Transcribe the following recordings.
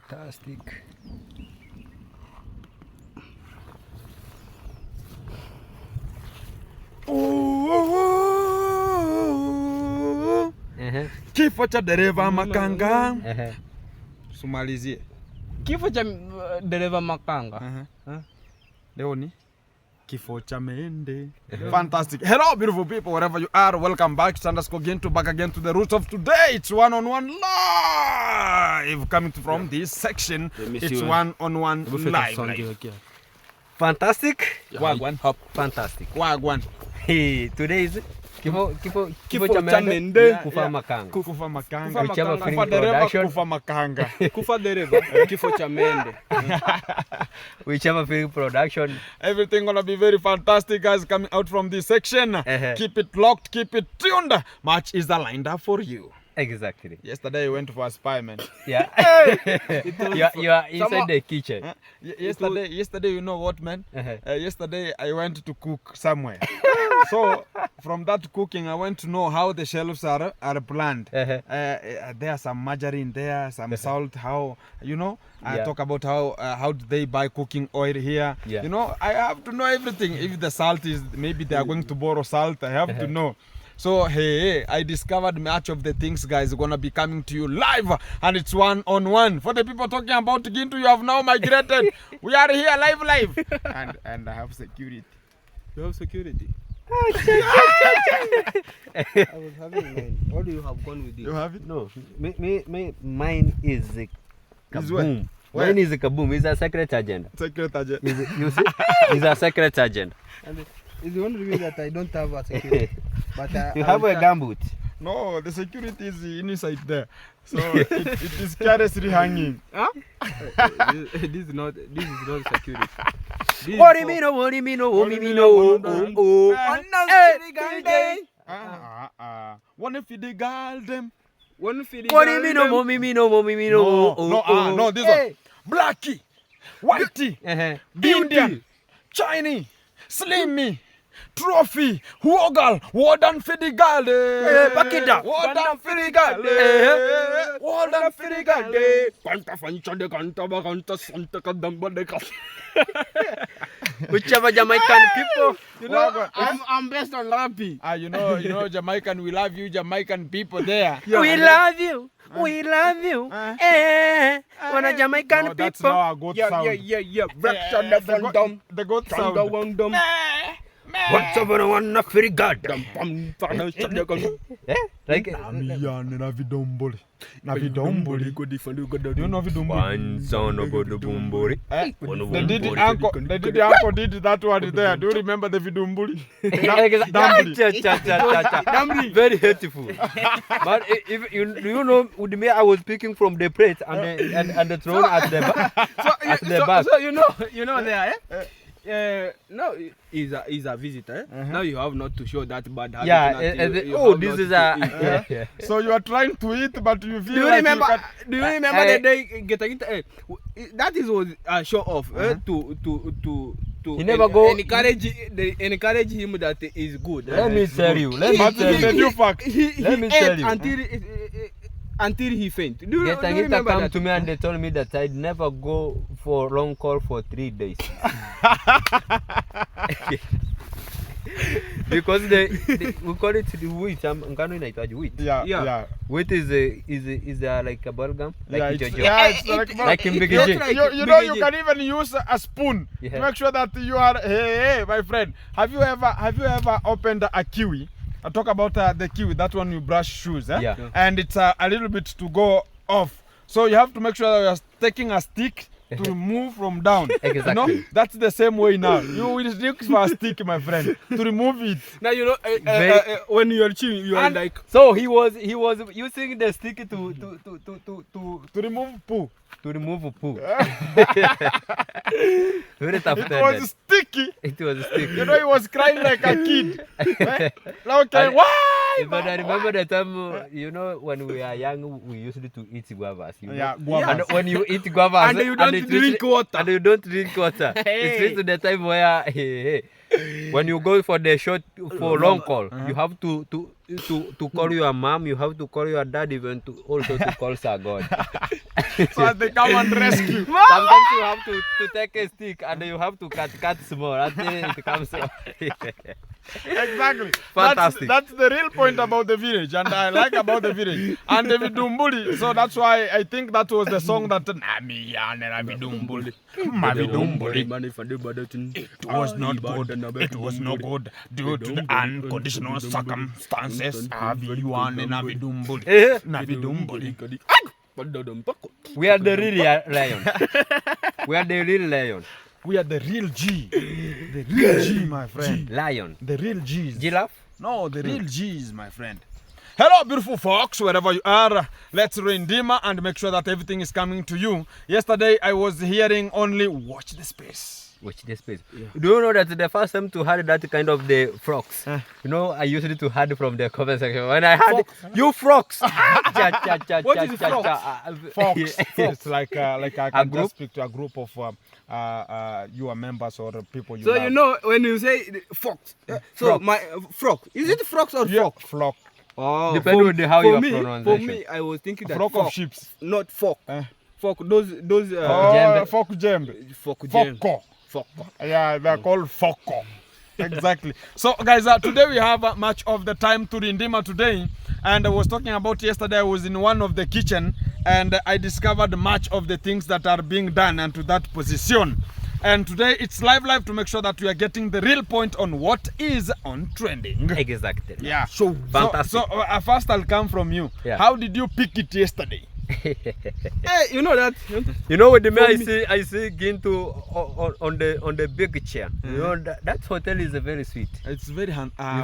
Fantastic. Kifo cha dereva makanga. Sumalizie. Kifo cha dereva makanga. Leo ni kifo cha mende. Fantastic. Hello beautiful people wherever you are. Welcome back to Gintu, back again to the roots of today. It's one-on-one live coming from this section. It's one-on-one live. Fantastic. Wagwan. Fantastic. Wagwan. Hey, today is kifo cha mende. Kufa makanga. Kufa makanga. Kufa dereva kufa makanga. Kufa dereva kifo cha mende. Whichever film production. Everything gonna be very fantastic, guys, coming out from this section. Keep it locked, keep it tuned. Much is lined up for you. Exactly. Yesterday you went for a spy, man. Yeah. You are inside the kitchen. Yesterday, you know what, man? Yesterday I went to cook somewhere. So from that cooking, I went to know how the shelves are planned. There's some margarine there, some salt. How talk about how do they buy cooking oil here? Yeah. You know, I have to know everything. If the salt is maybe they are going to borrow salt, I have to know. So hey, I discovered much of the things, guys, gonna be coming to you live, and it's one-on-one. For the people talking about Gintu, you have now migrated. We are here live, and I have security. You have security. I was having mine. What do you have gone with it? You have it? No, mine is a kaboom. Mine is a kaboom. It's a secret agenda. Secret agenda. You see? It's a secret agenda. And it's the only way that I don't have a security. But you have a gumboot. No, the security is inside there. So it is carelessly hanging. Huh? This is not security. What do you mean? What do you mean? What do you mean? One if the girl them. What do you mean? No, this one. Blackie, Whitey, Indian, Chinese, Slimmy, Trophy, Wogal, Warden for the girl. Back it up. Warden for the girl. Warden for the girl. Whichever Jamaican people. You know, I'm based on Lapi. You know, Jamaican, we love you, Jamaican people there. We love you. We love you. When a Jamaican people. That's how our goat sound. The goat sound. What's over one of very god? Like Navidomboli. Navidomboli. You know Navidomboli? The Didi uncle did that one there. Do you remember the Vidumbuli? Very hateful. But if you know, with me, I was speaking from the plate and the throne at the back. So you know there, no, he's a visitor. Now you have not to show that bad habit. Yeah. This is a. So you are trying to eat, but you feel. Do you remember the day getting that was a show off to he never go encourage him that is good. Let me tell you. Let me tell you. Until he faint. Do you remember come that? to me and they told me that I'd never go for long call for 3 days. Because we call it the wheat. I'm going to eat wheat. Yeah. Wheat is like a ball like it's like in beginning. You know, you can even use a spoon to make sure that you are. Hey, my friend, have you ever opened a kiwi? I talk about the kiwi, that one you brush shoes, and it's a little bit to go off. So you have to make sure that you are taking a stick to remove from down. Exactly. You know, that's the same way now. You will look for a stick, my friend, to remove it. Now you know when you are chewing, you are like. So he was using the stick to remove poo. To remove poo. Very tough. It was sticky. It was sticky. You know, he was crying like a kid. Okay, why? But I remember the time, you know, when we were young, we used to eat guavas. You know? Yeah, guavas. And when you eat guavas and you don't drink water. And you don't drink water. It's to the time where when you go for the short for long call, you have to to call your mom, you have to call your dad, even to also to call Sir God. So as they come and rescue. Sometimes you have to take a stick and you have to cut small until it comes. Exactly. Fantastic. That's the real point about the village, and I like about the village. And the Vidumbuli, so that's why I think that was the song that Nami Yana Vidumbuli. It was not good. It was no good due to the unconditional circumstances. Navidumbuli. Navidumbuli. We are the real lion. We are the real lion. We are the real G. The real G, my friend. Lion. The real G's. Giraffe? No, the real G's, my friend. Hello, beautiful folks, wherever you are. Let's rain dimmer and make sure that everything is coming to you. Yesterday, I was hearing only watch the space. Watch the space. Yeah. Do you know that the first time to heard that kind of the frogs? You know, I used to heard from the comment section. When I heard you frogs. What is frogs? Fox. It's like I can group? just speak to a group of your members or people you So love. you know when you say fox, so Frog. my frog, is it frogs or Yeah, flock? flock. Oh, Depending on how you are For pronunciation. me, I was thinking that Flock fork, of sheep. not fork. Eh. Fork. Those Oh, folk jembe. fork jam. Foko. Fork. Yeah, they're called Foko. Exactly. So, guys, today we have much of the time to Rindima today. And I was talking about yesterday, I was in one of the kitchen and I discovered much of the things that are being done and to that position. And today it's live to make sure that we are getting the real point on what is on trending. Exactly. Yeah. So fantastic. So first I'll come from you. Yeah. How did you pick it yesterday? Hey, you know that. You know with me, I see Gintu on the big chair. You know that hotel is very sweet. It's very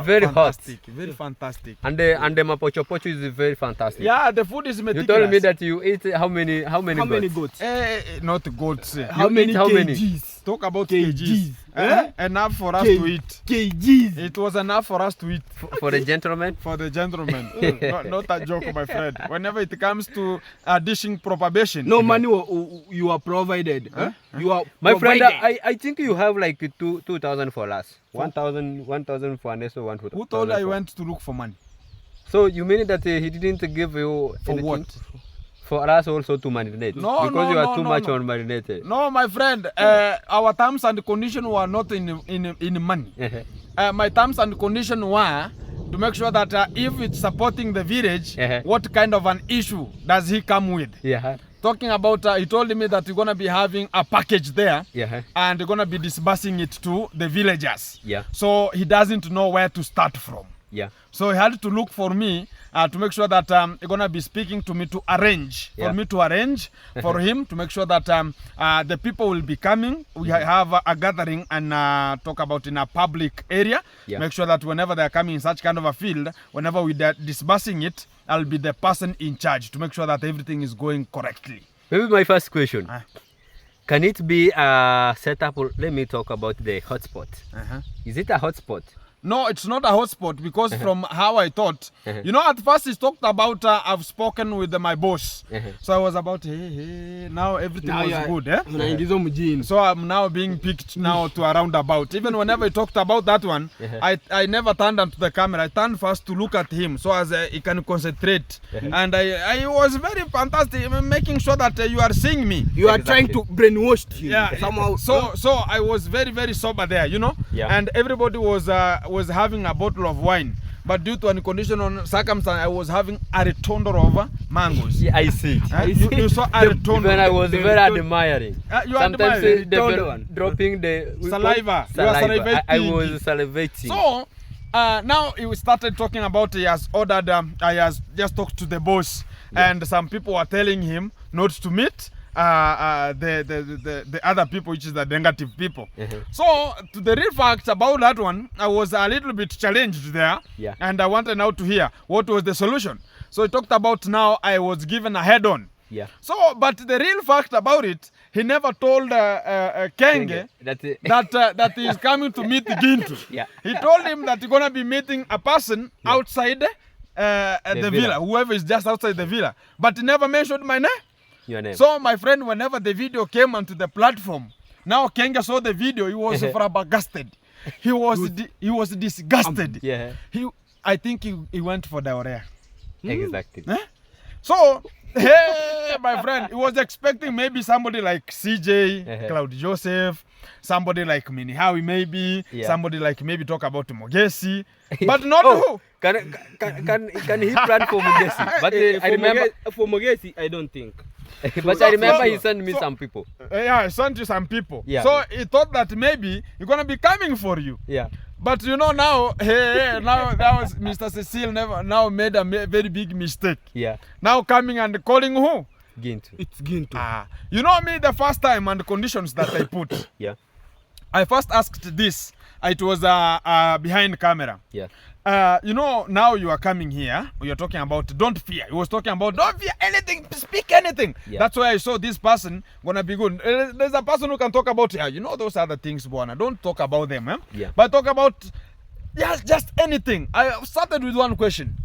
very fantastic. hot. Very fantastic. And the mapocho pocho is very fantastic. Yeah, the food is You meticulous. told me that you ate how many How many goats? Not goats. How many how many? kgs? Talk about kgs. kgs. Eh? Enough for us to eat. Kgs. It was enough for us to eat. for the gentleman. For the gentlemen. Not a joke, my friend. Whenever it comes to dishing probation. No money you are provided. Huh? You are My provided. friend, I think you have like 2,000 for us. 1,000 for Ernesto, 1,000. Who told you I went to look for money? So you mean that he didn't give you For anything? what? For us also to marinate. No, because no, you are no, too no, much no. on marinated. No, my friend. Our terms and conditions were not in money. My terms and conditions were to make sure that if it's supporting the village, what kind of an issue does he come with? Yeah. Talking about, he told me that you're going to be having a package there Yeah. and you're going to be disbursing it to the villagers. Yeah. So he doesn't know where to start from. Yeah. So he had to look for me to make sure that you're going to be speaking to me to arrange, for me to arrange for him to make sure that the people will be coming. We have a gathering and talk about in a public area. Yeah. Make sure that whenever they're coming in such kind of a field, whenever we're disbursing it, I'll be the person in charge to make sure that everything is going correctly. Maybe my first question. Can it be a setup? Let me talk about the hotspot. Is it a hotspot? No, it's not a hotspot because from how I thought, you know, at first he talked about I've spoken with my boss. So I was about, hey, now everything Now was good. Eh? So I'm now being picked now to a roundabout. Even whenever he talked about that one, I never turned onto the camera. I turned first to look at him so as he can concentrate. And I was very fantastic, making sure that you are seeing me. You are trying to brainwash him. Yeah, somehow. So I was very, very sober there, you know. Yeah. And everybody was having a bottle of wine, but due to unconditional circumstance, I was having a retondo of mangoes. Yeah, I see. You saw a retondo. Even I was very admiring. You Sometimes admiring? they were dropping the Saliva. You are saliva. I salivating. was salivating. So now he started talking about he has ordered. I has just talked to the boss, and some people were telling him not to meet the other people, which is the negative people. So to the real fact about that one, I was a little bit challenged there, and I wanted now to hear what was the solution. So he talked about now I was given a head-on. Yeah. So, but the real fact about it, he never told Kenge that he is coming to meet Gintu. Yeah. He told him that he's gonna be meeting a person outside the villa, whoever is just outside the villa, but he never mentioned my name. Your name. So my friend, whenever the video came onto the platform, now Kenga saw the video, he was flabbergasted. He was disgusted. Yeah. I think he went for diarrhea. Exactly. So, hey, my friend, he was expecting maybe somebody like CJ, Cloud Joseph, somebody like Mini Howie maybe, somebody like maybe talk about Mogesi, but not who. Can he plan for Mogesi? But I remember for Mogesi, I don't think. But I remember he sent me some people. Yeah, I sent you some people. Yeah. So he thought that maybe he's gonna be coming for you. Yeah. But you know now, now that was Mr. Cecil now made a very big mistake. Yeah. Now coming and calling who? Gintu. It's Gintu. You know me, the first time and the conditions that I put. Yeah. I first asked this. It was behind camera. Yeah. You know, now you are coming here. You're talking about don't fear. He was talking about don't fear anything, speak anything. Yeah. That's why I saw this person gonna be good. There's a person who can talk about you know those other things, Buana. Don't talk about them, Yeah. But talk about just anything. I started with one question.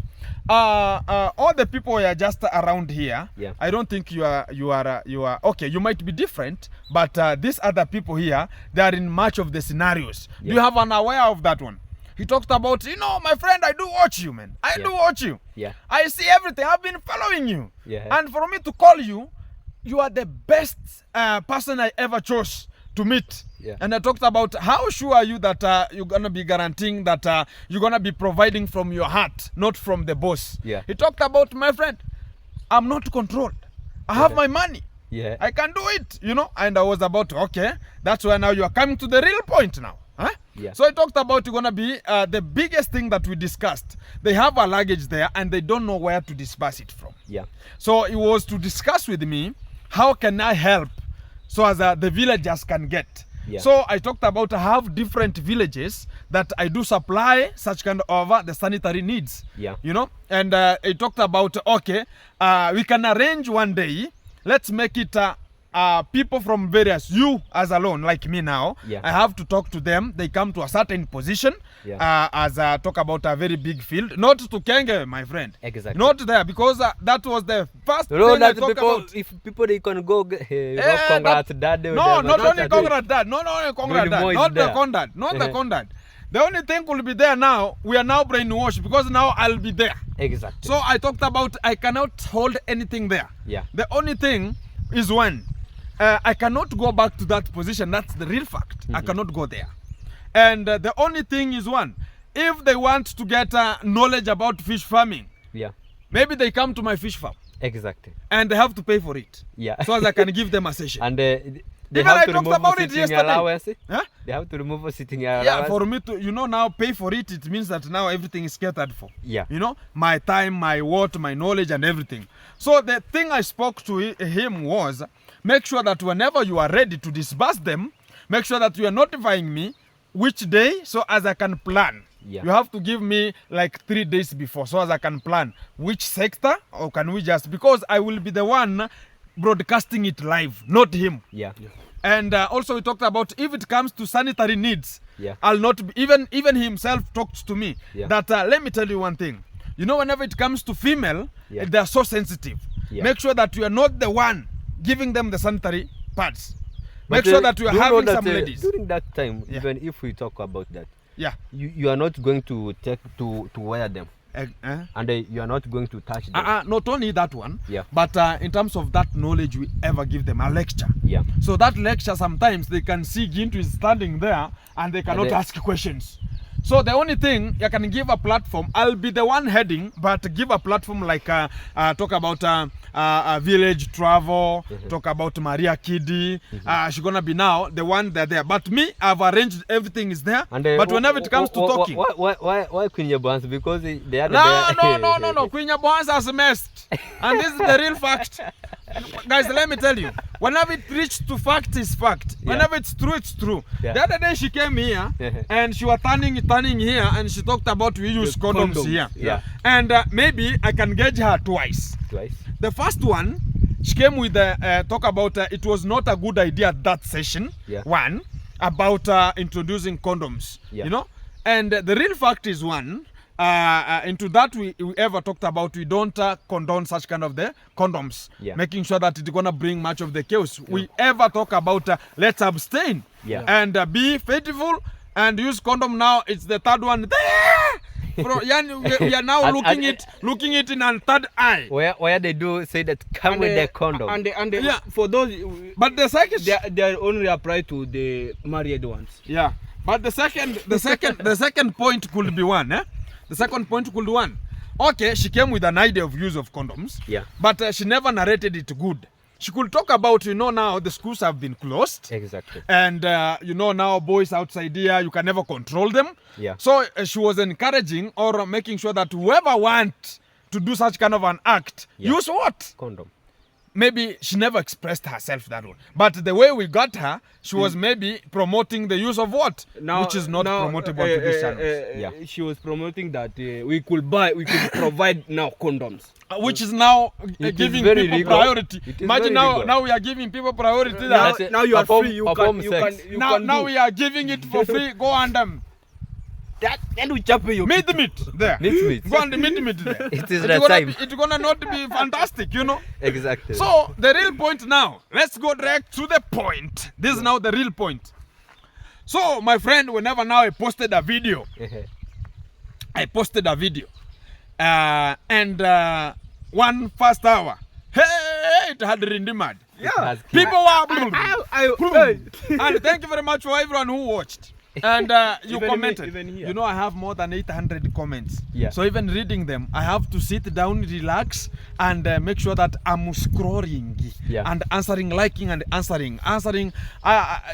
All the people are just around here. Yeah. I don't think you are okay. You might be different, but these other people here, they are in much of the scenarios. Yeah. Do you have an aware of that one? He talked about, you know, my friend, I do watch you, man. I do watch you. Yeah. I see everything. I've been following you. Yeah. And for me to call you, you are the best person I ever chose to meet. Yeah. And I talked about how sure are you that you're going to be guaranteeing that you're going to be providing from your heart, not from the boss. Yeah. He talked about, my friend, I'm not controlled. I have my money. Yeah. I can do it, you know. And I was about to, okay, that's why now you are coming to the real point now. Huh? Yeah. So I talked about you're going to be the biggest thing that we discussed. They have a luggage there and they don't know where to disperse it from. Yeah. So it was to discuss with me, how can I help so as the villagers can get. Yeah. So I talked about I have different villages that I do supply such kind of the sanitary needs. Yeah. You know, and I talked about, okay, we can arrange one day, let's make it people from various, you as alone, like me now, Yeah. I have to talk to them. They come to a certain position, Yeah. as talk about a very big field, not to Kenge, my friend. Exactly. Not there, because that was the first You know thing I that talked people, about. if people they can go, congrats dad. No, not only congrats dad. No, only congrats dad. more is Not the there. conrad. Not the conrad. The only thing will be there now, we are now brainwashed because now I'll be there. Exactly. So I talked about I cannot hold anything there. Yeah. The only thing is one, I cannot go back to that position. That's the real fact. I cannot go there. And the only thing is one, if they want to get knowledge about fish farming, Yeah. maybe they come to my fish farm Exactly. and they have to pay for it. Yeah. So as I can give them a session. And they Even have I to talked remove about it sitting yesterday. allowance. Huh? They have to remove sitting allowance. Yeah, for me to, you know, now pay for it, it means that now everything is catered for. Yeah. You know, my time, my what, my knowledge and everything. So the thing I spoke to him was, make sure that whenever you are ready to disburse them, make sure that you are notifying me which day so as I can plan. Yeah. You have to give me like 3 days before so as I can plan which sector, or can we just, because I will be the one broadcasting it live, not him. Yeah. And also we talked about if it comes to sanitary needs, Yeah. I'll not be, even himself talked to me Yeah. that let me tell you one thing. You know, whenever it comes to female, Yeah. they are so sensitive. Yeah. Make sure that you are not the one giving them the sanitary pads. Make But, sure that you are do know having that, some ladies. During that time, Yeah. even if we talk about that, Yeah. you are not going to take to wear them, and you are not going to touch them. Not only that one, Yeah. but in terms of that knowledge, we ever give them a lecture. Yeah. So that lecture, sometimes they can see Gintu is standing there and they cannot they- ask questions. So the only thing, you can give a platform. I'll be the one heading, but give a platform like talk about village travel, talk about Maria Kidi. She's gonna be now the one that there. But me, I've arranged everything is there. And but whenever it comes to talking, why Queen Yabans? Because they are no. Queen Yabans has messed, and this is the real fact. Guys, let me tell you, whenever it reaches to fact is fact. Whenever it's true, it's true. Yeah. The other day she came here and she was turning here and she talked about we use condoms here. Yeah. And maybe I can gauge her twice. The first one, she came with talk about it was not a good idea at that session. Yeah. One, about introducing condoms. Yeah. You know? And the real fact is one, into that we ever talked about, we don't condone such kind of the condoms. Yeah. Making sure that it's going to bring much of the chaos. We ever talk about let's abstain. Yeah. And be faithful and use condom now. It's the third one there. We are now looking it in a third eye. Where they do say that come with the condom. And for those, but the second they only apply to the married ones. Yeah, but the second point could be one. The second point could be one. Okay, she came with an idea of use of condoms. Yeah. But she never narrated it good. She could talk about, now the schools have been closed. Exactly. And, now boys outside here, you can never control them. Yeah. So she was encouraging or making sure that whoever wants to do such kind of an act, use what? Condom. Maybe she never expressed herself that way. But the way we got her, she was maybe promoting the use of what? Which is not promotable to this channel. She was promoting that we could provide now condoms. Which is now giving people priority. Imagine now we are giving people priority. Now you are free. Now we are giving it for free. Go on them. Then we chop you. Meat there. Meat. Go on the meat there. It is the time. It's gonna not be fantastic, Exactly. So the real point now. Let's go direct to the point. This is now the real point. So my friend, whenever now I posted a video, and one first hour, it had Rindimad. Yeah. People were and thank you very much for everyone who watched. And you even commented. Even here. I have more than 800 comments. Yeah. So even reading them, I have to sit down, relax, and make sure that I'm scrolling and answering, liking, and answering. And I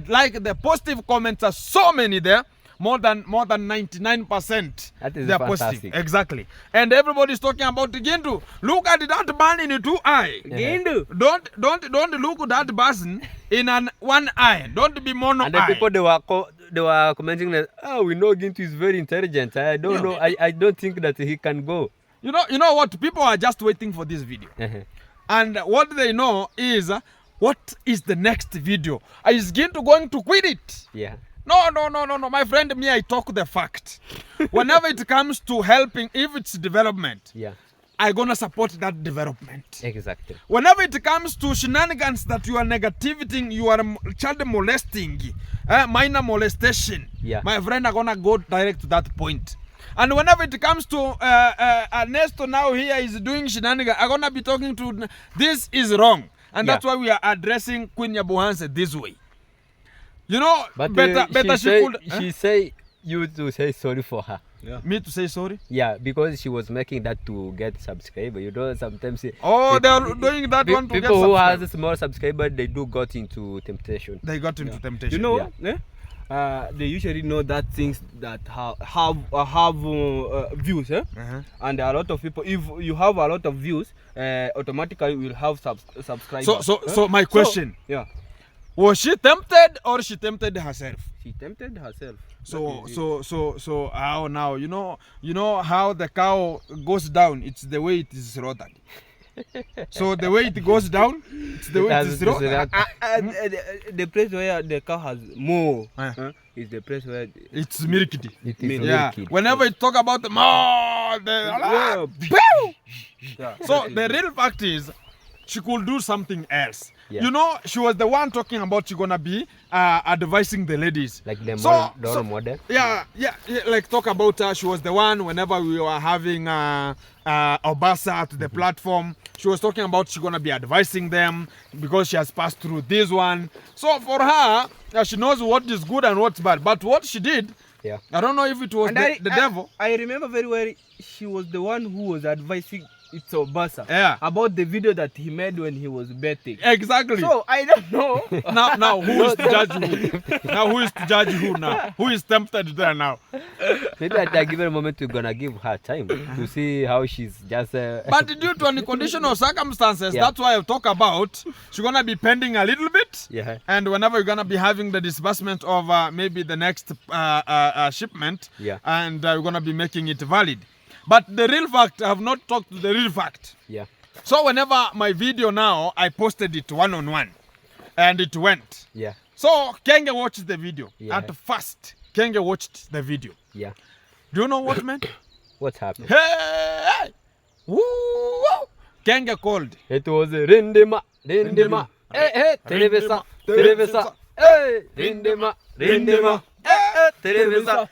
like the positive comments are so many there. More than 99%. That is they are fantastic. positive. Exactly. And everybody's talking about Gintu. Look at that man in the two eye. Gintu. Don't look at that person in one eye. Don't be mono eye. And the people they were commenting that we know Gintu is very intelligent. I don't know. I don't think that he can go. You know what? People are just waiting for this video. And what they know is what is the next video? Is Gintu going to quit it? Yeah. No, my friend, I talk the fact. Whenever it comes to helping, if it's development, I'm gonna support that development. Exactly. Whenever it comes to shenanigans that you are negativity, you are child molesting, minor molestation, my friend, I'm gonna go direct to that point. And whenever it comes to Ernesto now here is doing shenanigans, I'm gonna be talking to this is wrong. And that's why we are addressing Queen Yabuhanse this way. But better she say you to say sorry for her. Yeah. Me to say sorry? Yeah, because she was making that to get subscriber. Sometimes they are doing that one to get people who has a small subscriber, they do got into temptation. They got into temptation. They usually know that things that have views, and a lot of people. If you have a lot of views, automatically you will have subscribers. So my question. Was she tempted or she tempted herself? She tempted herself. So how now? You know how the cow goes down. It's the way it is slaughtered. So the way it goes down, it's the way it is slaughtered. The place where the cow has more is the place where it's milky. It is milky. Whenever you talk about the more, so the real fact is, she could do something else. She was the one talking about she gonna be advising the ladies. Like the model? Yeah, like talk about her. She was the one whenever we were having Obasa at the platform. She was talking about she gonna be advising them because she has passed through this one. So for her, she knows what is good and what's bad. But what she did, I don't know if it was the devil. I remember very well, she was the one who was advising it's Obasa about the video that he made when he was betting. Exactly. So I don't know. now who is to judge who? Now who is to judge who now? Who is tempted there now? Maybe at that given moment we're gonna give her time to see how she's just. But due to any conditional circumstances, that's why I talk about. She's gonna be pending a little bit. And whenever you're gonna be having the disbursement of maybe the next shipment, and we're gonna be making it valid. But the real fact, I have not talked to the real fact. So whenever my video now, I posted it one-on-one. And it went. So Kenge watched the video. At first, Kenge watched the video. Do you know what, man? What happened? Hey! Woo! Kenge called. It was Rindima. Hey, Televisa. Hey, Rindima. Televisa.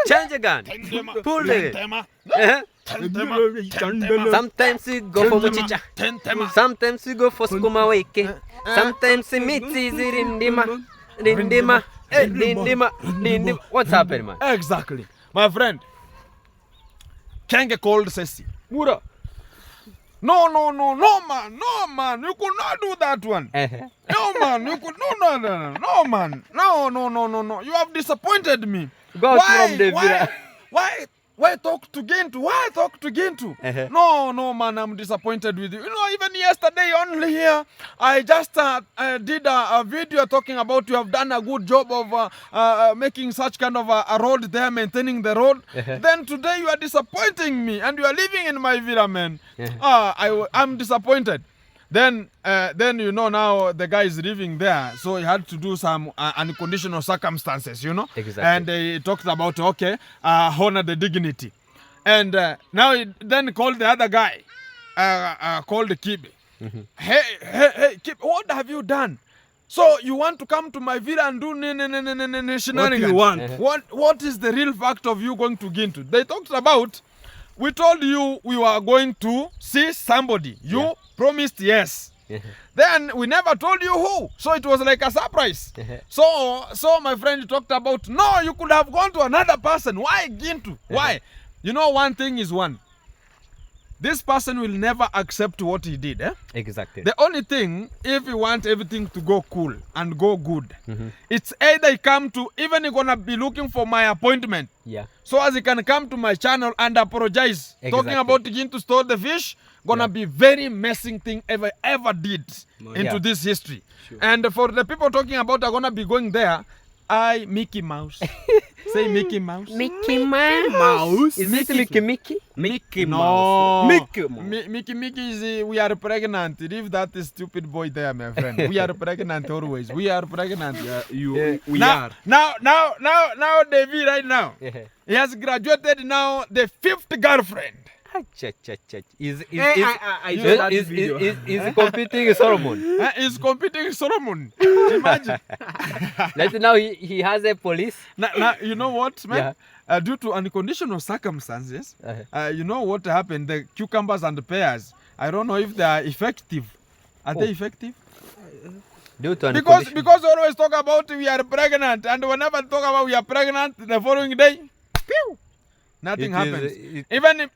Change again. Pull it. Sometimes we go for muchicha. Sometimes we go for skuma wiki. Sometimes we meet easy rindima. What's happening, man? Exactly. My friend. Kenge called Cecil. Mura. No, man. You could not do that one. No, man. You could no, man. No. You have disappointed me. Go from the villa. Why talk to Gintu? Why talk to Gintu? No, man. I'm disappointed with you. You know, even yesterday only here, I just did a video talking about you have done a good job of making such kind of a road there, maintaining the road. Then today you are disappointing me and you are living in my villa, man. I'm disappointed. Then you know now the guy is living there, so he had to do some unconditional circumstances, you know. Exactly. And he talked about honor the dignity, and now he then called the other guy, called Kibi. Hey, Kibi, what have you done? So you want to come to my villa and do shenanigans? What do you want? What is the real fact of you going to Gintu? They talked about. We told you we were going to see somebody. You promised yes. Then we never told you who. So it was like a surprise. So my friend talked about, no, you could have gone to another person. Why Gintu? Why? You know, one thing is one. This person will never accept what he did. Exactly. The only thing, if you want everything to go cool and go good, it's either he come to, even he gonna be looking for my appointment. Yeah. So as he can come to my channel and apologize. Exactly. Talking about Gintu stole the fish, gonna be very messing thing ever did into this history. Sure. And for the people talking about are gonna be going there, Mickey Mouse. Say Mickey Mouse. Mickey Mouse. Is it Mickey? Mickey No. Mouse. Mickey Mouse. Mickey is we are pregnant. Leave that stupid boy there, my friend. We are pregnant always. We are pregnant. We are. Now David right now. He has graduated now the 5th girlfriend. Is competing Solomon? He's competing Solomon. Imagine. Like now he has a police. Now you know what, man? Due to unconditional circumstances, you know what happened? The cucumbers and the pears. I don't know if they are effective. Are they effective? Because we always talk about we are pregnant, and whenever talk about we are pregnant, the following day, pew, nothing happens.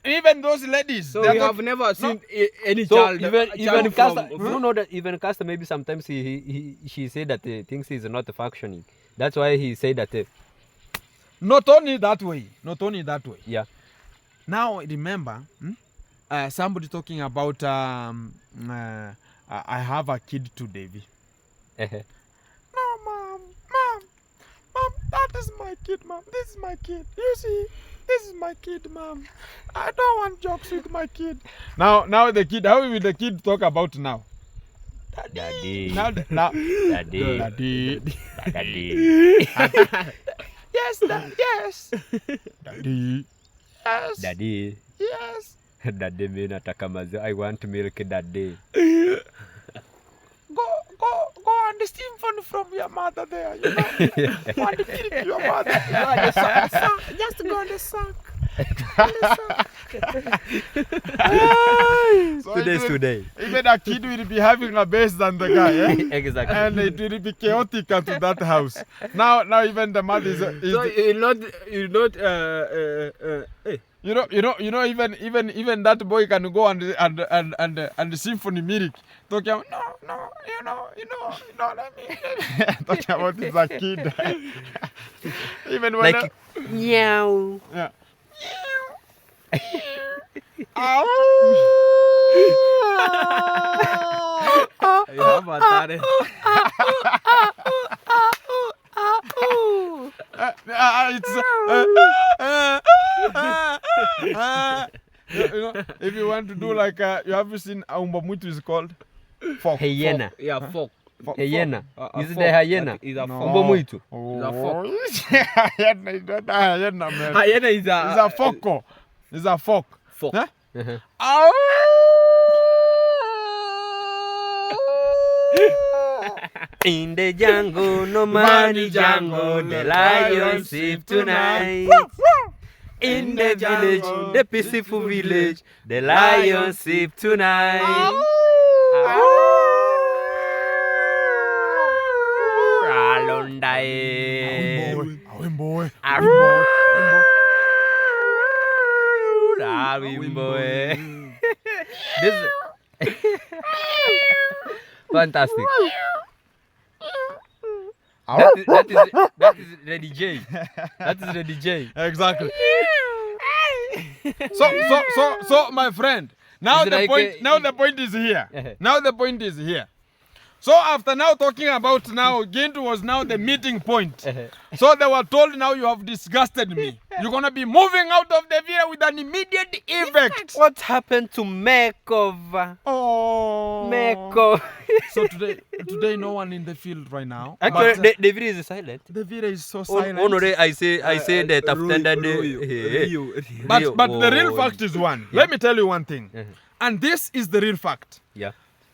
Even those ladies. So we have never seen any child. Even Casta, you know that even Casta maybe sometimes she said that things is not functioning. That's why he said that. Not only that way. Yeah. Now remember, somebody talking about I have a kid to Davy. No, mom, that is my kid, mom. This is my kid. You see, this is my kid, mom. I don't want jokes with my kid. Now the kid. How will the kid talk about now? Daddy. Daddy. Yes, yes. Daddy. Yes. Daddy. Yes. Daddy, me nataka maziwa. I want milk, daddy. Go and the symphony from your mother there, you know. Want to feed your mother. Go on the sack. Just go on the sack. So Today. Even a kid will be having a base than the guy, Exactly. And it will be chaotic to that house. Now even the mother is so you not hey. You know, even that boy can go and symphony music. Talking about, no, you know, let me talking about this a kid. Even when like meow. Yeah. You have a daddy. You know, if you want to do like you have seen Umba Mutu is called fork. Hyena. Yeah, fork. Hyena. Is it fork. the hyena? Is a No. fork. Umbo muito. Oh, fork. hyena is not a hyena, man. Hyena is It's a forko. It's a fork. Fork. Huh? In the jungle, no money jungle, the lion sleep tonight. In the village, the peaceful village, the lion sleep tonight. Awimboy. This fantastic. That is the DJ. That is the DJ. Exactly. So, my friend. Now It's the like point. a- Now the point is here. Now the point is here. So after now talking about now, Gintu was now the meeting point. So they were told, now you have disgusted me. You're gonna be moving out of the villa with an immediate effect. What happened to makeover? Oh. Makeover. So today no one in the field right now. Actually, But, the video is silent. the villa is so silent. Honore, I say that after that. But the real fact is one. Let me tell you one thing. And this is the real fact. Yeah,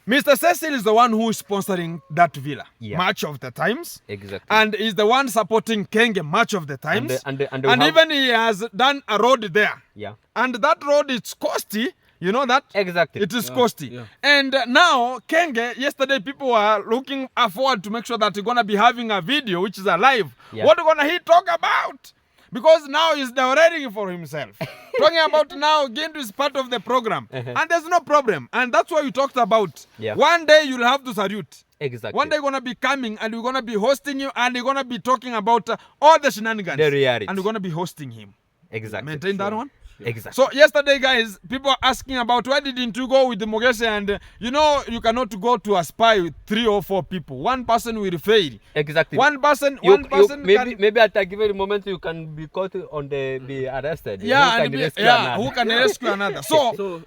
Mr. Cecil is the one who is sponsoring that villa Yeah. much of the times. exactly. And is the one supporting Kenge much of the times. And we And have- even he has done a road there. Yeah, And that road is costly. You know that? exactly. It is costly. yeah. And now, Kenge, yesterday people were looking forward to make sure that you're going to be having a video which is alive. Yeah. What going to he talk about? Because now he's narrating for himself. Talking about now, Gintu is part of the program. And there's no problem. And that's why we talked about. Yeah. One day you'll have to salute. Exactly. One day you're going to be coming and we're going to be hosting you and you're going to be talking about all the shenanigans. The reality. And we're going to be hosting him. Exactly. Maintain that one? Exactly. So yesterday, guys, people are asking about why didn't you go with the Mogese, and you know you cannot go to a spy with 3 or 4 people. One person will fail. Exactly. One person maybe at a given moment you can be caught on the be arrested. yeah, Who and can rescue yeah, another? who can rescue another?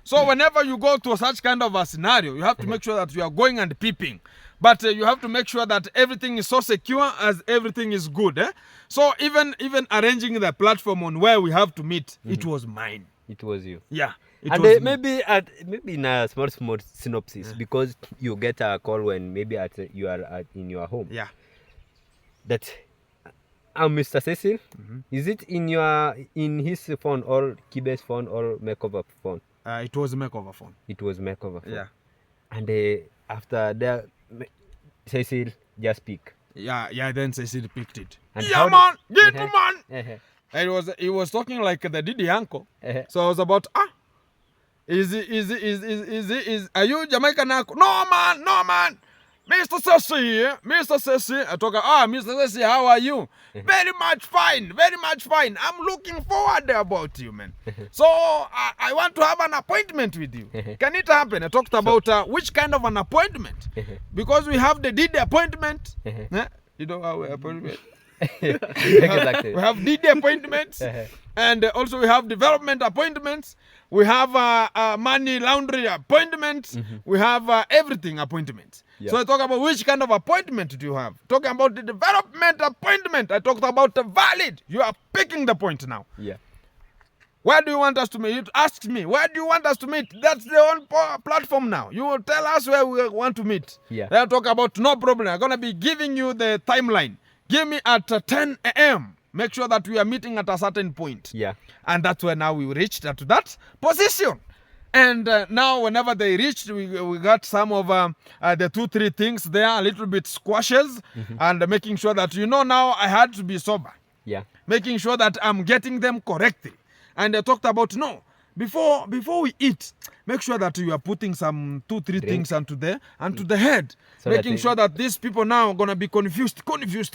So whenever you go to such kind of a scenario, you have to make sure that you are going and peeping. But you have to make sure that everything is so secure as everything is good. So even arranging the platform on where we have to meet, it was mine. It was you. Yeah. It And was me. maybe in a small synopsis, because you get a call when maybe you are in your home. Yeah. That I'm Mr. Cecil. Is it in his phone or Kibe's phone or makeover phone? It was a makeover phone. It was makeover phone. Yeah. And after that, Cecil just pick. Yeah, then Cecil picked it. And Yeah, how man! did- Get man! And he was talking like the Didi uncle. Uh-huh. So I was about, are you Jamaican uncle? No man. Mr. Cecil. I talk, Mr. Cecil, how are you? Very much fine. I'm looking forward about you, man. So I want to have an appointment with you. Can it happen? I talked about which kind of an appointment. Because we have the DD appointment. You know how we appointment? Exactly. We have DD appointments. And also we have development appointments. We have money laundry appointments. We have everything appointments. Yeah. So I talk about which kind of appointment do you have. Talking about the development appointment. I talked about the valid. You are picking the point now. Yeah. Where do you want us to meet? You asked me, where do you want us to meet? That's the own platform now. You will tell us where we want to meet. Yeah. Then I talk about no problem. I'm going to be giving you the timeline. Give me at 10 a.m. Make sure that we are meeting at a certain point. Yeah. And that's where now we reached to that position. And now whenever they reached, we got some of the 2-3 things there, a little bit squashes, and making sure that, now I had to be sober. Yeah. Making sure that I'm getting them correctly. And I talked about, before we eat, make sure that you are putting some 2-3 things onto the head. So making sure that these people now are going to be confused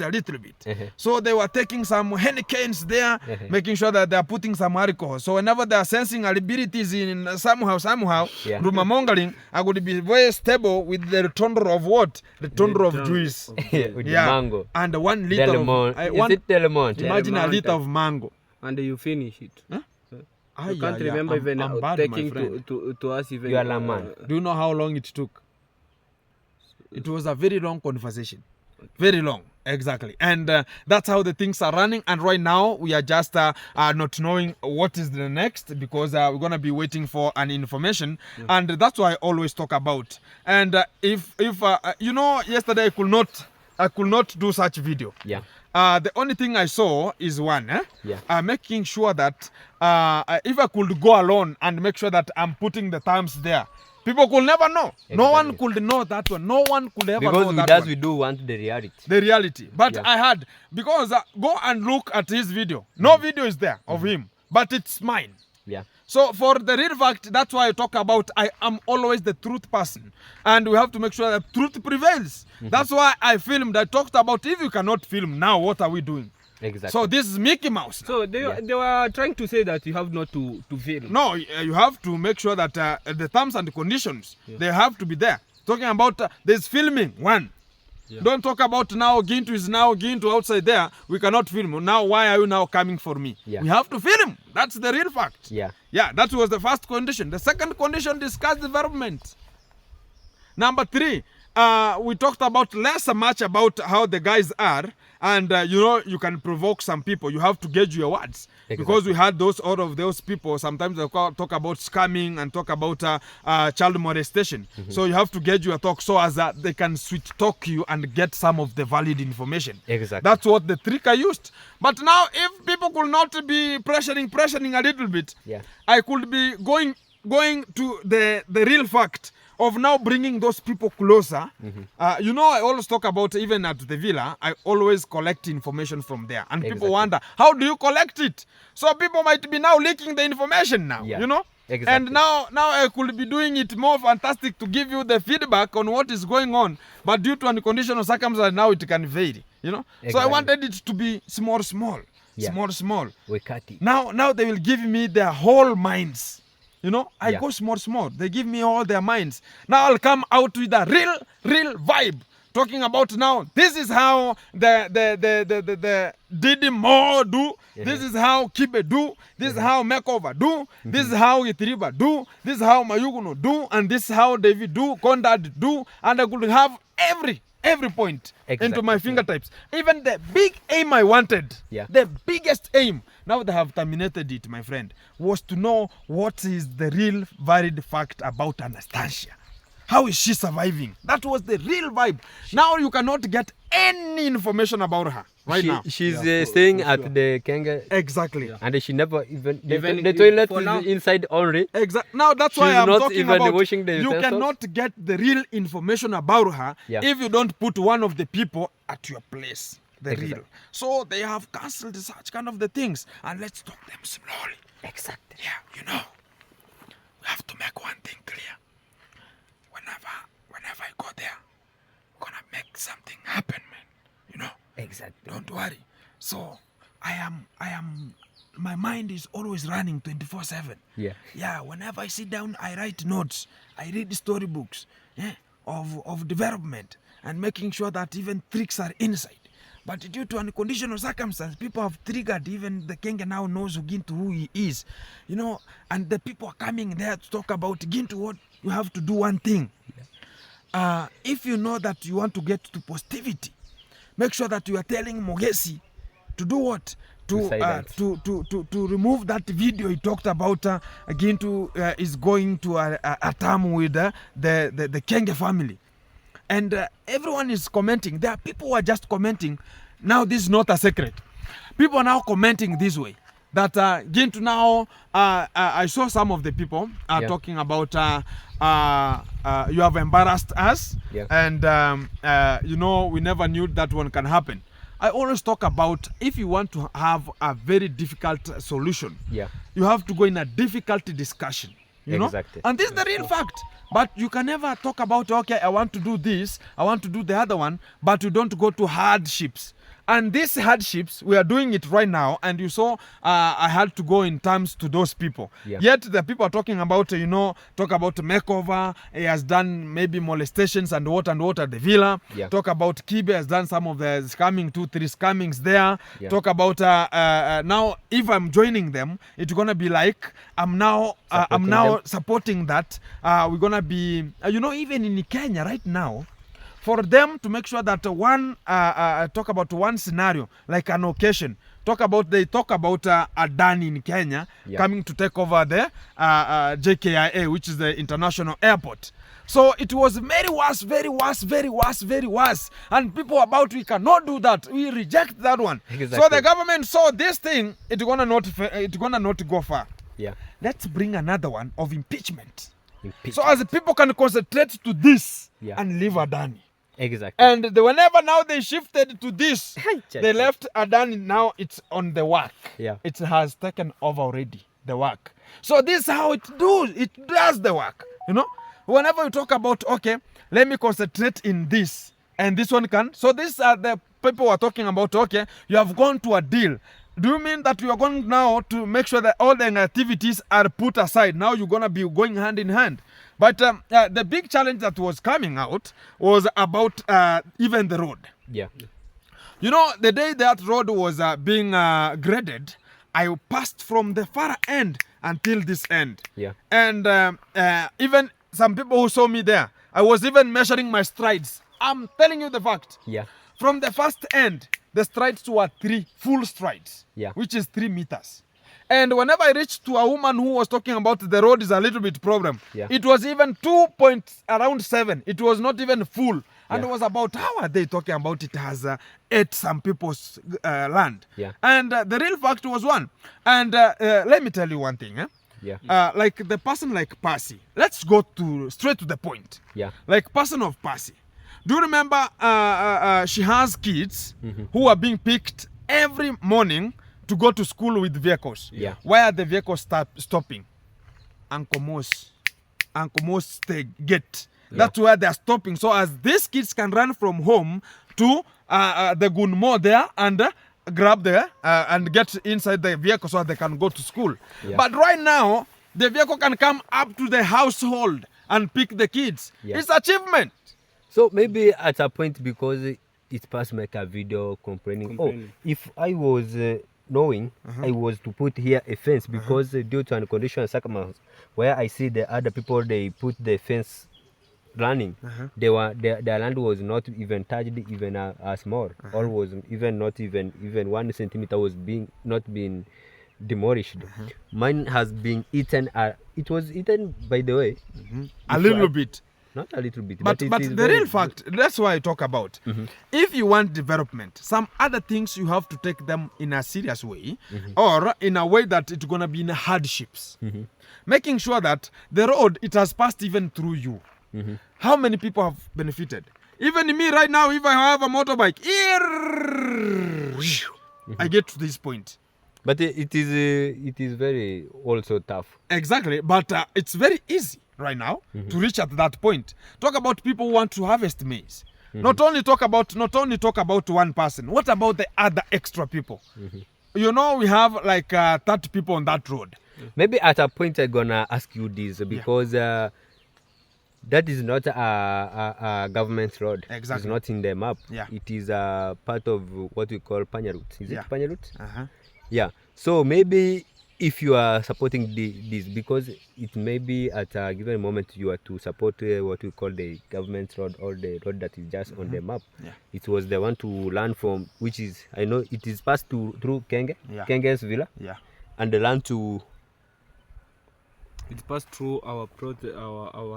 a little bit. So they were taking some Heinekens there, making sure that they are putting some alcohol. So whenever they are sensing abilities in somehow, Yeah. rumor mongering, I would be very stable with the retonder of what? Retonder of juice. With the mango. And 1 liter Delamont. of... Is it Delamont? Imagine a Delamont. liter of mango. And you finish it. Ah, You can't yeah, remember I'm even bad, taking my friend. to us even. You are a man. Do you know how long it took? It was a very long conversation. Very long, exactly. And that's how the things are running. And right now, we are just not knowing what is the next, because we're going to be waiting for an information. And that's what I always talk about. And if yesterday I could not I could not do such video. Yeah. The only thing I saw is one, making sure that if I could go alone and make sure that I'm putting the thumbs there, people could never know. Exactly. No one could know that one. No one could ever know that one. Because we do want the reality. The reality. But I had, because go and look at his video. No video is there of him, but it's mine. Yeah. So for the real fact, that's why I talk about I am always the truth person. And we have to make sure that truth prevails. That's why I filmed. I talked about if you cannot film now, what are we doing? Exactly. So this is Mickey Mouse. So they were trying to say that you have not to film. No, you have to make sure that the terms and conditions, they have to be there. Talking about there's filming, one. Yeah. Don't talk about now Gintu is now Gintu outside there. We cannot film. Now why are you now coming for me? Yeah. We have to film. That's the real fact. Yeah. Yeah, that was the first condition. The second condition, discuss development. Number 3, we talked about less much about how the guys are. And you know, you can provoke some people. You have to gauge your words. Exactly. Because we had all of those people. Sometimes they talk about scamming and talk about child molestation. So you have to gauge your talk so as that they can switch talk you and get some of the valid information. Exactly. That's what the trick I used. But now, if people could not be pressuring a little bit, I could be going to the real fact of now bringing those people closer. You know, I always talk about, even at the villa, I always collect information from there. And people wonder, how do you collect it? So people might be now leaking the information now, you know? Exactly. And now I could be doing it more fantastic to give you the feedback on what is going on. But due to unconditional circumstances, now it can vary, you know? Exactly. So I wanted it to be small. Small. We cut it. Now they will give me their whole minds. You know, I go small. They give me all their minds. Now I'll come out with a real vibe. Talking about now, this is how the Didi Mo do. This is how Kibe do. This is how Makeover do. This is how Itriba do. This is how Mayuguno do. And this is how David do, Condad do. And I could have every point into my fingertips. Even the big aim I wanted, the biggest aim, now they have terminated it, my friend, was to know what is the real valid fact about Anastasia. How is she surviving? That was the real vibe. Now you cannot get any information about her now. She's staying at the Kenge. Exactly. And she never even the toilet is inside only. Exactly. Now that's why I'm talking about washing the you cannot get the real information about her if you don't put one of the people at your place. The real. So they have cancelled such kind of the things. And let's talk them slowly. Exactly. Yeah, you know, we have to make one thing clear. Whenever I go there, we're gonna make something happen, man. You know? Exactly. Don't worry. So I am my mind is always running 24/7. Yeah, whenever I sit down, I write notes. I read storybooks of development and making sure that even tricks are inside. But due to unconditional circumstance, people have triggered. Even the Kenge now knows Gintu who he is. You know, and the people are coming there to talk about Gintu. What you have to do one thing. If you know that you want to get to positivity, make sure that you are telling Mogesi to do what? To remove that video he talked about. Gintu is going to a term with the Kenge family. And everyone is commenting. There are people who are just commenting. Now this is not a secret. People are now commenting this way. That Gintu now, I saw some of the people talking about you have embarrassed us. And, you know, we never knew that one can happen. I always talk about if you want to have a very difficult solution, you have to go in a difficult discussion. You know? And this is the real fact. But you can never talk about, okay, I want to do this, I want to do the other one, but you don't go to hardships. And these hardships, we are doing it right now. And you saw I had to go in terms to those people. Yet the people are talking about, you know, talk about makeover. He has done maybe molestations and what at the villa. Talk about Kibe has done some of the scamming, 2-3 scammings there. Talk about now if I'm joining them, it's gonna be like I'm now supporting that. We're gonna be, you know, even in Kenya right now, for them to make sure that talk about one scenario, like an occasion, they talk about Adani in Kenya coming to take over the JKIA, which is the international airport. So it was very worse, very worse, very worse, very worse. And people about, we cannot do that. We reject that one. Exactly. So the government saw this thing, it's gonna not go far. Yeah. Let's bring another one of impeachment. Impeachment. So as the people can concentrate to this and leave Adani. Exactly. And whenever now they shifted to this, they left Adani, now it's on the work. Yeah. It has taken over already, the work. So this is how it does the work, you know. Whenever you talk about, okay, let me concentrate in this, and this one can. So these are the people who are talking about, okay, you have gone to a deal. Do you mean that you are going now to make sure that all the activities are put aside? Now you're going to be going hand in hand. But the big challenge that was coming out was about even the road. Yeah. You know, the day that road was being graded, I passed from the far end until this end. Yeah. And even some people who saw me there, I was even measuring my strides. I'm telling you the fact. Yeah. From the first end, the strides were 3 full strides, which is 3 meters. And whenever I reached to a woman who was talking about the road is a little bit problem, it was even 2.7. It was not even full. And it was about, how are they talking about it has ate some people's land? Yeah. And the real fact was one. And let me tell you one thing. Like the person like Percy, let's go straight to the point. Yeah. Like person of Percy. Do you remember she has kids who are being picked every morning to go to school with vehicles? Yeah. Where are the vehicles stopping? Uncle Mo's gate. That's where they're stopping. So as these kids can run from home to the Gunmo there and grab there and get inside the vehicle so they can go to school. Yeah. But right now, the vehicle can come up to the household and pick the kids. Yeah. It's achievement. So maybe at a point, because it passed make a video complaining. Oh, if I was knowing, I was to put here a fence because due to unconditional circumstances, where I see the other people, they put the fence running, their land was not even touched even as more, or was even not even 1 centimeter was not being demolished. Mine has been eaten. It was eaten, by the way, A little bit. Not a little bit, But the real fact, that's why I talk about. If you want development, some other things you have to take them in a serious way, or in a way that it's going to be in hardships. Making sure that the road, it has passed even through you. How many people have benefited? Even me right now, if I have a motorbike, I get to this point. But it is very also tough. Exactly, but it's very easy right now to reach at that point. Talk about people who want to harvest maize. Not only talk about one person. What about the other extra people? You know, we have like 30 people on that road. Maybe at a point I'm gonna ask you this because that is not a government road. Exactly. It's not in the map. Yeah. It is a part of what we call Panya route. Is it Panya route? Yeah. So maybe if you are supporting this, because it may be at a given moment you are to support what we call the government road or the road that is just on the map. It was the one to learn from, which is, I know it is passed through Kenge's villa, and the land to. It passed through our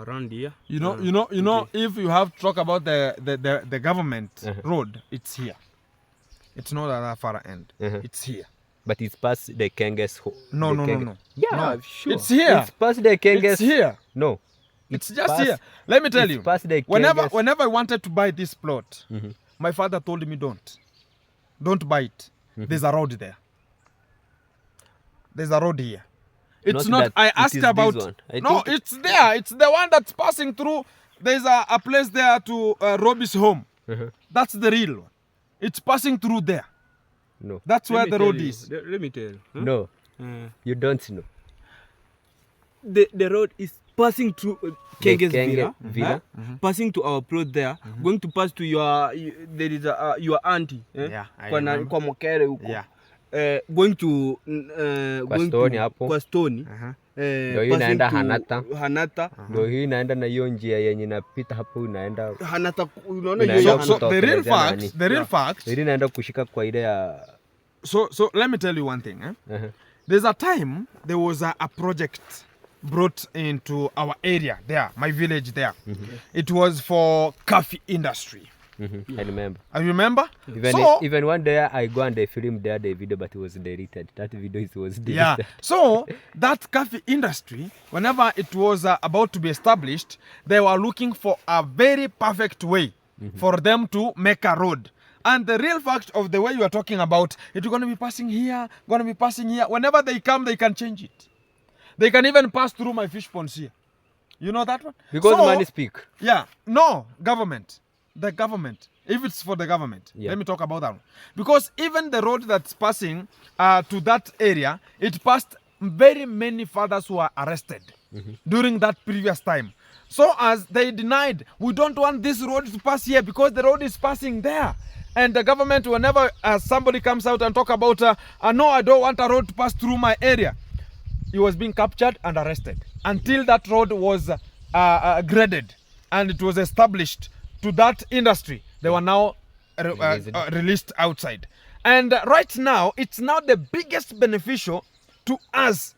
round here. You know. If you have to talk about the government road, it's here. It's not at that far end. It's here. But it's past the Kenge's. No. Yeah, no, sure. It's here. It's past the Kenge's. It's here. No. It's just here. Let me tell you. Past the whenever I wanted to buy this plot, my father told me don't buy it. There's a road there. There's a road here. It's not. I asked about. No, it's there. It's the one that's passing through. There's a place there to Robbie's home. That's the real one. It's passing through there. No. That's where the road is. Let me tell you. No. You don't know. The road is passing through Kenge's villa. Passing to our plot there, going to pass to your there is your auntie. Kwa Mokere huko. Going to kwa Stoni. Ndio hii inaenda Hanata. Ndio hii inaenda na hiyo njia yenye inapita hapo inaenda Hanata, unaona hiyo. So the real fact hii inaenda kushika kwa ile ya. So let me tell you one thing. There's a time there was a project brought into our area there, my village there. It was for coffee industry. I remember. I remember. Even one day I go and they filmed there the video, but it was deleted. That video was deleted. Yeah. So that coffee industry, whenever it was about to be established, they were looking for a very perfect way for them to make a road. And the real fact of the way you are talking about, it's going to be passing here, going to be passing here. Whenever they come, they can change it. They can even pass through my fish ponds here. You know that one? Because money speak. Yeah. No, government. The government. If it's for the government. Let me talk about that one. Because even the road that's passing to that area, it passed very many fathers who are arrested during that previous time. So as they denied, we don't want this road to pass here because the road is passing there. And the government, whenever somebody comes out and talk about, no, I don't want a road to pass through my area, he was being captured and arrested until that road was graded and it was established to that industry. They were now released outside. And right now, it's now the biggest beneficial to us.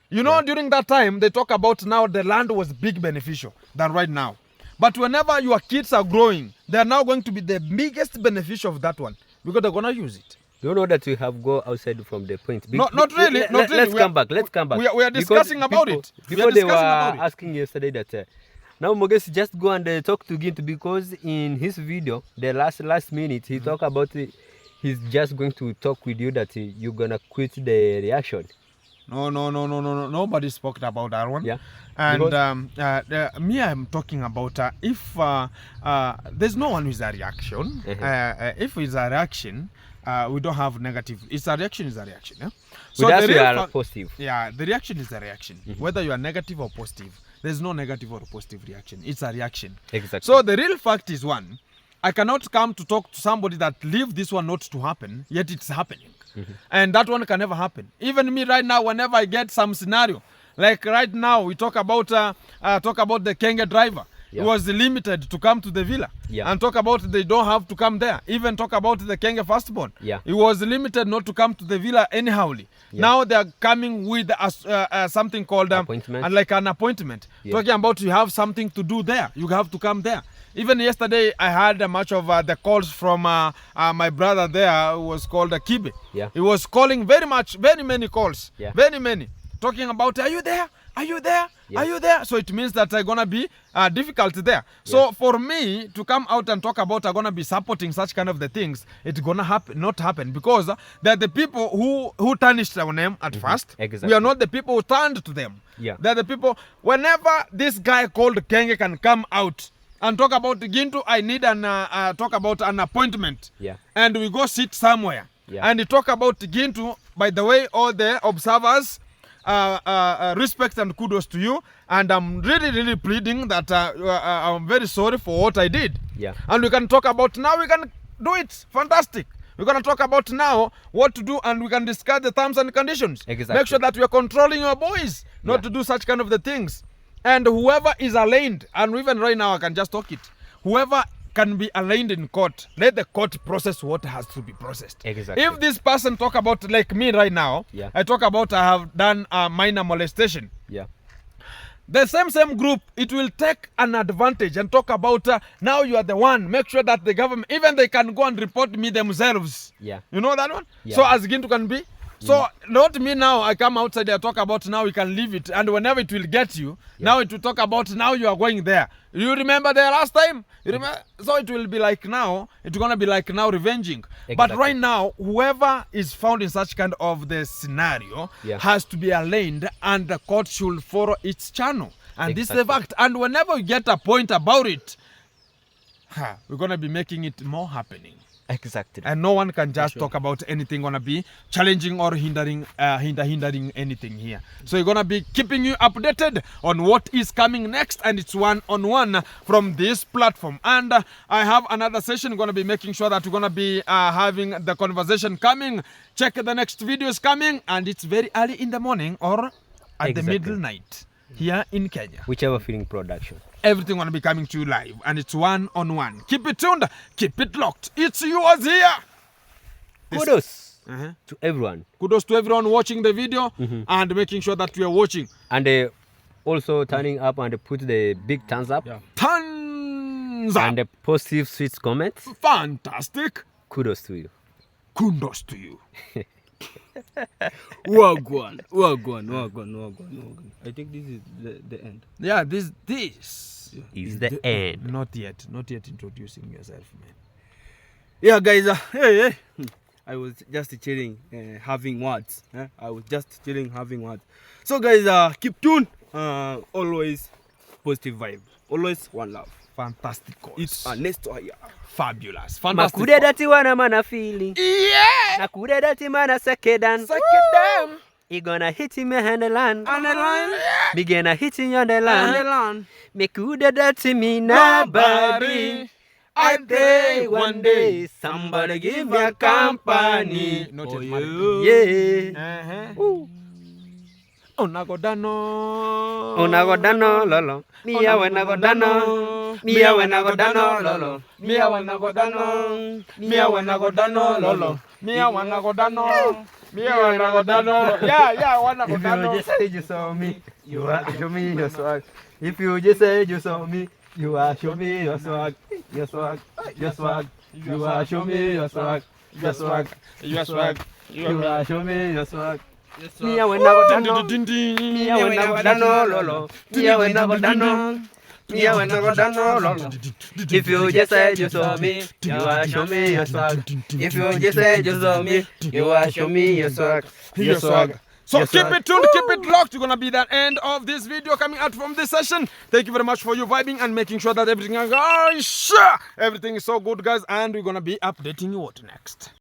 You know, during that time, they talk about now the land was big beneficial than right now. But whenever your kids are growing, they are now going to be the biggest beneficial of that one because they're going to use it. You know that we have go outside from the point. Not really. Let's come back. We are discussing about it. Because they were asking yesterday that now Mogesi just go and talk to Gintu because in his video, the last minute, he talk about he's just going to talk with you that you're going to quit the reaction. No. Nobody spoke about that one. Yeah. And me, I'm talking about if there's no one who is a reaction. If it's a reaction, we don't have negative. It's a reaction is a reaction. Yeah? So that's we are positive. Yeah, the reaction is a reaction. Whether you are negative or positive, there's no negative or positive reaction. It's a reaction. Exactly. So the real fact is one, I cannot come to talk to somebody that leave this one not to happen, yet it's happening. And that one can never happen. Even me right now, whenever I get some scenario, like right now, we talk about the Kenge driver. He was limited to come to the villa. And talk about they don't have to come there. Even talk about the Kenge firstborn. He was limited not to come to the villa anyhowly. Now they are coming with something called appointment. Like an appointment. Talking about you have something to do there. You have to come there. Even yesterday, I had much of the calls from my brother there who was called Kibe. He was calling very many calls. Very many. Talking about, are you there? Are you there? Are you there? So it means that I'm going to be difficult there. So for me to come out and talk about I'm going to be supporting such kind of the things, it's going to not happen because they're the people who tarnished our name at first. Exactly. We are not the people who turned to them. They're the people, whenever this guy called Kenge can come out and talk about Gintu, I need talk about an appointment. And we go sit somewhere. And talk about Gintu, by the way, all the observers, respect and kudos to you, and I'm really pleading that I'm very sorry for what I did. And we can talk about now, we can do it. Fantastic. We're going to talk about now what to do, and we can discuss the terms and conditions. Make sure that we are controlling your boys not to do such kind of the things. And whoever is aligned, and even right now I can just talk it, whoever can be aligned in court, let the court process what has to be processed. If this person talk about, like me right now, I talk about I have done minor molestation. The same group, it will take an advantage and talk about now you are the one. Make sure that the government, even they can go and report me themselves. You know that one? So as Gintu can be. So not me now, I come outside, I talk about now we can leave it. And whenever it will get you, now it will talk about now you are going there. You remember the last time? You remember? So it will be like now, it's going to be like now revenging. But right now, whoever is found in such kind of the scenario has to be aligned and the court should follow its channel. And this is the fact. And whenever we get a point about it, we're going to be making it more happening. And no one can just talk about anything gonna be challenging or hindering anything here. So we're gonna be keeping you updated on what is coming next, and it's one-on-one from this platform. And I have another session gonna be making sure that we're gonna be having the conversation coming. Check the next videos coming, and it's very early in the morning or at the middle night here in Kenya. Whichever feeling production. Everything gonna be coming to you live, and it's one-on-one. Keep it tuned, keep it locked. It's yours here. Kudos to everyone. Kudos to everyone watching the video and making sure that we are watching. And also turning up and put the big thumbs up. Yeah. Thumbs up. And the positive sweet comments. Fantastic. Kudos to you. Kudos to you. Wagwan. I think this is the end. Yeah, this Is the end. Not yet introducing yourself, man. Yeah, guys. Hey. I was just chilling, having words. So, guys, keep tuned. Always positive vibe. Always one love. Fantastic course. It's a next year. Fabulous. Fantastic. Makude dati wana mana feeling. Yeah. Nakude dati mana sekedan. Second He gonna hit him on the land. On the line. Me gonna hit him on the On the land. line. Makude dati me nobody. I pray one day somebody give me a company. Not Oh, yet married. Yeah. Onagodano. Unagodano lolo. Mia wenagodano. Mia wenagodano lolo. Mia wanagodano. Mia wanagodano lolo. Mia wanagodano. Mia wanagodano. Yeah, wanagodano. If you just say you saw me, you are show me your swag. If you just say you saw me, you are show me your swag. Your swag. Your swag. You are show me your swag. Your swag. Your swag. You are show me your swag. Mia wenagodano. Mia wenagodano lolo. Mia wenagodano. Mia wenagodano lolo. If you just said you saw me, you are show me your swag. If you just said you saw me, you are show me your swag. Your swag. So Yes, keep sir. it tuned, keep it locked. You're gonna be the end of this video coming out from this session. Thank you very much for you vibing and making sure that everything is so good, guys. And we're gonna be updating you what next.